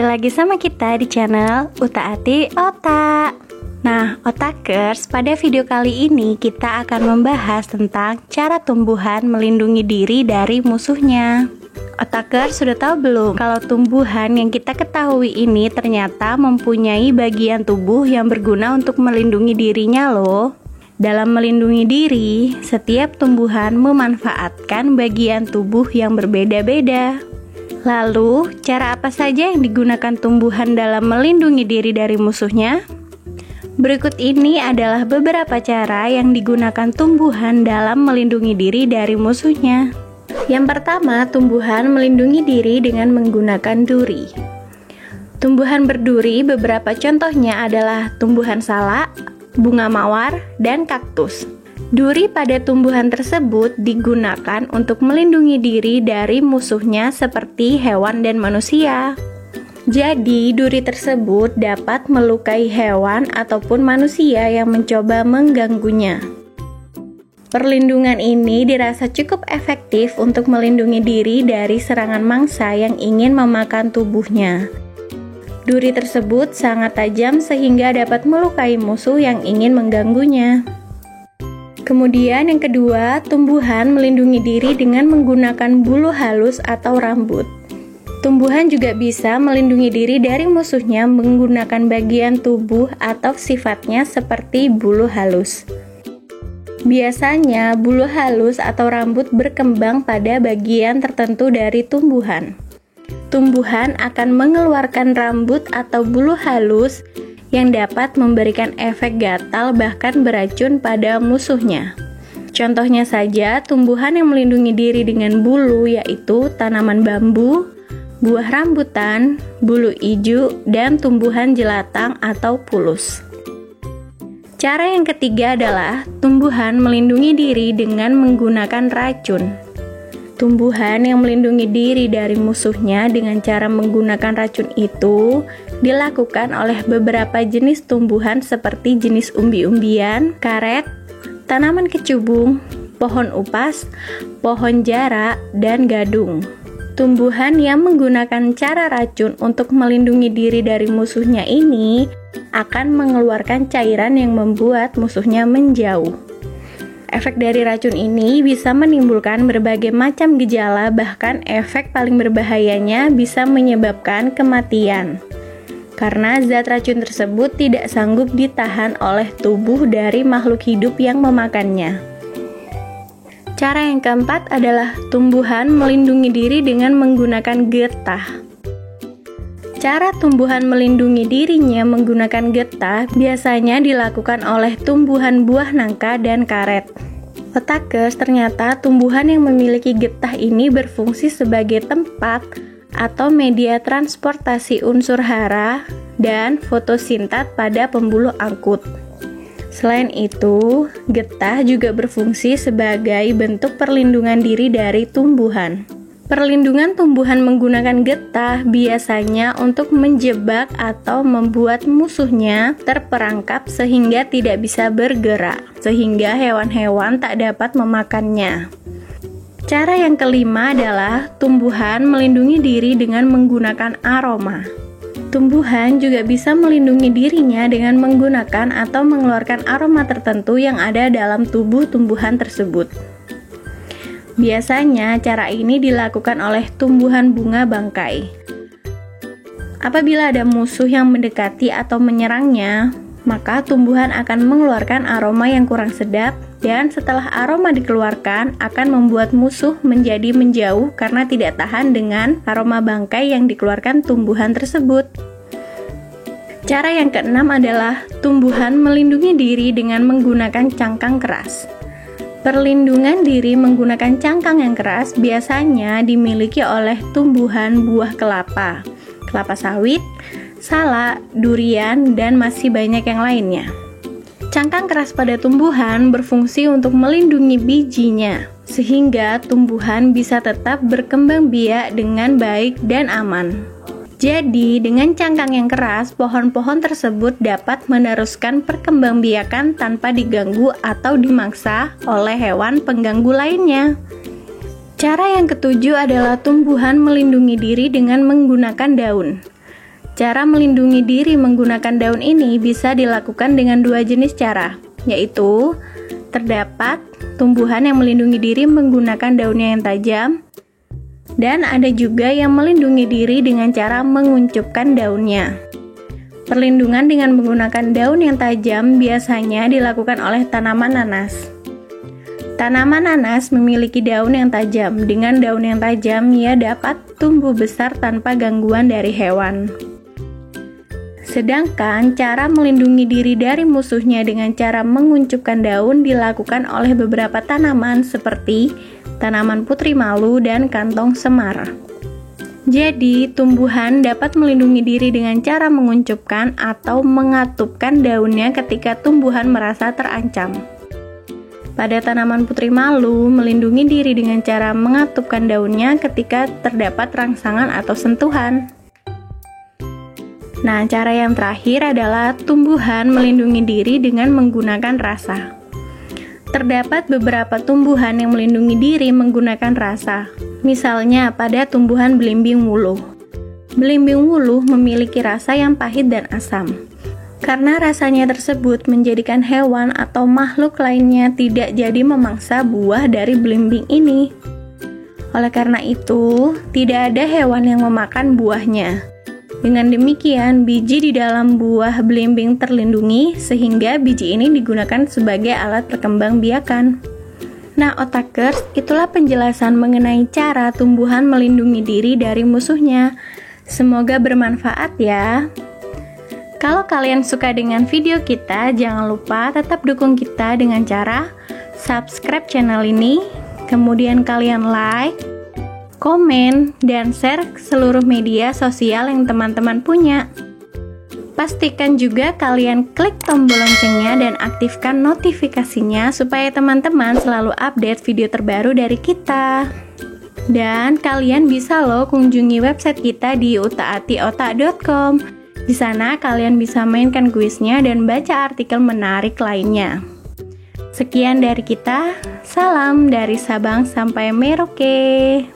lagi sama kita di channel Utaati Otak. Nah, Otakers, pada video kali ini kita akan membahas tentang cara tumbuhan melindungi diri dari musuhnya. Otakers, sudah tahu belum kalau tumbuhan yang kita ketahui ini ternyata mempunyai bagian tubuh yang berguna untuk melindungi dirinya loh. Dalam melindungi diri, setiap tumbuhan memanfaatkan bagian tubuh yang berbeda-beda. Lalu, cara apa saja yang digunakan tumbuhan dalam melindungi diri dari musuhnya? Berikut ini adalah beberapa cara yang digunakan tumbuhan dalam melindungi diri dari musuhnya. Yang pertama, tumbuhan melindungi diri dengan menggunakan duri. Tumbuhan berduri, beberapa contohnya adalah tumbuhan salak, bunga mawar, dan kaktus. Duri pada tumbuhan tersebut digunakan untuk melindungi diri dari musuhnya seperti hewan dan manusia. Jadi, duri tersebut dapat melukai hewan ataupun manusia yang mencoba mengganggunya. Perlindungan ini dirasa cukup efektif untuk melindungi diri dari serangan mangsa yang ingin memakan tubuhnya. Duri tersebut sangat tajam sehingga dapat melukai musuh yang ingin mengganggunya. Kemudian yang kedua, tumbuhan melindungi diri dengan menggunakan bulu halus atau rambut. Tumbuhan juga bisa melindungi diri dari musuhnya menggunakan bagian tubuh atau sifatnya seperti bulu halus. Biasanya, bulu halus atau rambut berkembang pada bagian tertentu dari tumbuhan. Tumbuhan akan mengeluarkan rambut atau bulu halus yang dapat memberikan efek gatal bahkan beracun pada musuhnya. Contohnya saja, tumbuhan yang melindungi diri dengan bulu yaitu tanaman bambu, buah rambutan, bulu ijo, dan tumbuhan jelatang atau pulus. Cara yang ketiga adalah tumbuhan melindungi diri dengan menggunakan racun. Tumbuhan yang melindungi diri dari musuhnya dengan cara menggunakan racun itu dilakukan oleh beberapa jenis tumbuhan seperti jenis umbi-umbian, karet, tanaman kecubung, pohon upas, pohon jara, dan gadung. Tumbuhan yang menggunakan cara racun untuk melindungi diri dari musuhnya ini akan mengeluarkan cairan yang membuat musuhnya menjauh. Efek dari racun ini bisa menimbulkan berbagai macam gejala, bahkan efek paling berbahayanya bisa menyebabkan kematian. Karena zat racun tersebut tidak sanggup ditahan oleh tubuh dari makhluk hidup yang memakannya. Cara yang keempat adalah tumbuhan melindungi diri dengan menggunakan getah. Cara tumbuhan melindungi dirinya menggunakan getah biasanya dilakukan oleh tumbuhan buah nangka dan karet. Otakers, ternyata tumbuhan yang memiliki getah ini berfungsi sebagai tempat atau media transportasi unsur hara dan fotosintat pada pembuluh angkut. Selain itu, getah juga berfungsi sebagai bentuk perlindungan diri dari tumbuhan. Perlindungan tumbuhan menggunakan getah biasanya untuk menjebak atau membuat musuhnya terperangkap sehingga tidak bisa bergerak, sehingga hewan-hewan tak dapat memakannya. Cara yang kelima adalah tumbuhan melindungi diri dengan menggunakan aroma. Tumbuhan juga bisa melindungi dirinya dengan menggunakan atau mengeluarkan aroma tertentu yang ada dalam tubuh tumbuhan tersebut. Biasanya, cara ini dilakukan oleh tumbuhan bunga bangkai. Apabila ada musuh yang mendekati atau menyerangnya, maka tumbuhan akan mengeluarkan aroma yang kurang sedap, dan setelah aroma dikeluarkan, akan membuat musuh menjadi menjauh karena tidak tahan dengan aroma bangkai yang dikeluarkan tumbuhan tersebut. Cara yang keenam adalah tumbuhan melindungi diri dengan menggunakan cangkang keras. Perlindungan diri menggunakan cangkang yang keras biasanya dimiliki oleh tumbuhan buah kelapa, kelapa sawit, salak, durian, dan masih banyak yang lainnya. Cangkang keras pada tumbuhan berfungsi untuk melindungi bijinya, sehingga tumbuhan bisa tetap berkembang biak dengan baik dan aman. Jadi, dengan cangkang yang keras, pohon-pohon tersebut dapat meneruskan perkembangbiakan tanpa diganggu atau dimangsa oleh hewan pengganggu lainnya. Cara yang ketujuh adalah tumbuhan melindungi diri dengan menggunakan daun. Cara melindungi diri menggunakan daun ini bisa dilakukan dengan dua jenis cara, yaitu terdapat tumbuhan yang melindungi diri menggunakan daunnya yang tajam, dan ada juga yang melindungi diri dengan cara menguncupkan daunnya. Perlindungan dengan menggunakan daun yang tajam biasanya dilakukan oleh tanaman nanas. Tanaman nanas memiliki daun yang tajam. Dengan daun yang tajam, ia dapat tumbuh besar tanpa gangguan dari hewan. Sedangkan cara melindungi diri dari musuhnya dengan cara menguncupkan daun dilakukan oleh beberapa tanaman seperti tanaman putri malu dan kantong semar. Jadi, tumbuhan dapat melindungi diri dengan cara menguncupkan atau mengatupkan daunnya ketika tumbuhan merasa terancam. Pada tanaman putri malu, melindungi diri dengan cara mengatupkan daunnya ketika terdapat rangsangan atau sentuhan. Nah, cara yang terakhir adalah tumbuhan melindungi diri dengan menggunakan rasa. Terdapat beberapa tumbuhan yang melindungi diri menggunakan rasa. Misalnya pada tumbuhan belimbing wuluh. Belimbing wuluh memiliki rasa yang pahit dan asam. Karena rasanya tersebut menjadikan hewan atau makhluk lainnya tidak jadi memangsa buah dari belimbing ini. Oleh karena itu, tidak ada hewan yang memakan buahnya. Dengan demikian, biji di dalam buah belimbing terlindungi sehingga biji ini digunakan sebagai alat perkembangbiakan. Nah, otakers, itulah penjelasan mengenai cara tumbuhan melindungi diri dari musuhnya. Semoga bermanfaat ya. Kalau kalian suka dengan video kita, jangan lupa tetap dukung kita dengan cara subscribe channel ini, kemudian kalian like, komen, dan share ke seluruh media sosial yang teman-teman punya. Pastikan juga kalian klik tombol loncengnya dan aktifkan notifikasinya supaya teman-teman selalu update video terbaru dari kita. Dan kalian bisa loh kunjungi website kita di utaatiotak.com. Di sana kalian bisa mainkan kuisnya dan baca artikel menarik lainnya. Sekian dari kita, salam dari Sabang sampai Merauke.